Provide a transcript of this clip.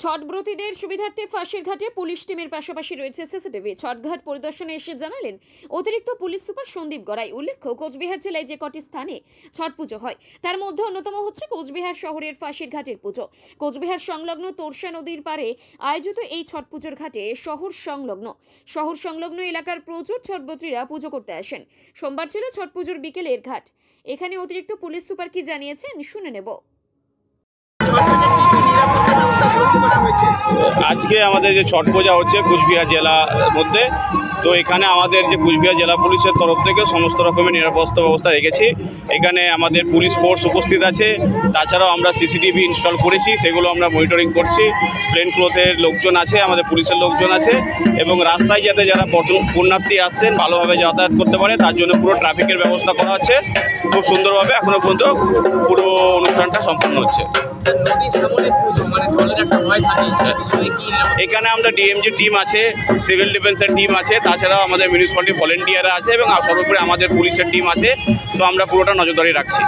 ছটব্রতীদের সুবিধার্থে ফাঁসির ঘাটে পুলিশ টিমের পাশাপাশি রয়েছে সিসিটিভি। ছটঘাট পরিদর্শনে এসে জানালেন অতিরিক্ত পুলিশ সুপার সন্দীপ গড়াই। উল্লেখ্য, কোচবিহার জেলায় যে কটি স্থানে ছট পুজো হয় তার মধ্যে অন্যতম হচ্ছে কোচবিহার শহরের ফাঁসির ঘাটের পুজো। কোচবিহার সংলগ্ন তোরসা নদীর পাড়ে আয়োজিত এই ছট পুজোর ঘাটে শহর সংলগ্ন এলাকার প্রচুর ছটব্রতীরা পুজো করতে আসেন। সোমবার ছিল ছট পুজোর বিকেলের ঘাট। এখানে অতিরিক্ত পুলিশ সুপার কি জানিয়েছেন শুনে নেব। আজকে আমাদের যে ছট পূজা হচ্ছে কুচবিহার জেলার মধ্যে, তো এখানে আমাদের যে কুচবিহার জেলা পুলিশের তরফ থেকে সমস্ত রকমের নিরাপত্তা ব্যবস্থা রেখেছি। এখানে আমাদের পুলিশ ফোর্স উপস্থিত আছে, তাছাড়াও আমরা সিসিটিভি ইনস্টল করেছি, সেগুলো আমরা মনিটরিং করছি। প্লেন ক্লোথের লোকজন আছে, আমাদের পুলিশের লোকজন আছে, এবং রাস্তায় যাতে যারা পুণ্যার্থী আসছেন ভালোভাবে যাতায়াত করতে পারে তার জন্য পুরো ট্রাফিকের ব্যবস্থা করা হচ্ছে। খুব সুন্দরভাবে এখনো পর্যন্ত পুরো অনুষ্ঠানটা সম্পন্ন হচ্ছে। এখানে আমরা ডিএমজি টিম আছে, সিভিল ডিফেন্সের টিম আছে, তাছাড়াও আমাদের মিউনিসিপ্যালিটি ভলেন্টিয়াররা আছে এবং সর্বোপরি আমাদের পুলিশের টিম আছে। তো আমরা পুরোটা নজরদারি রাখছি।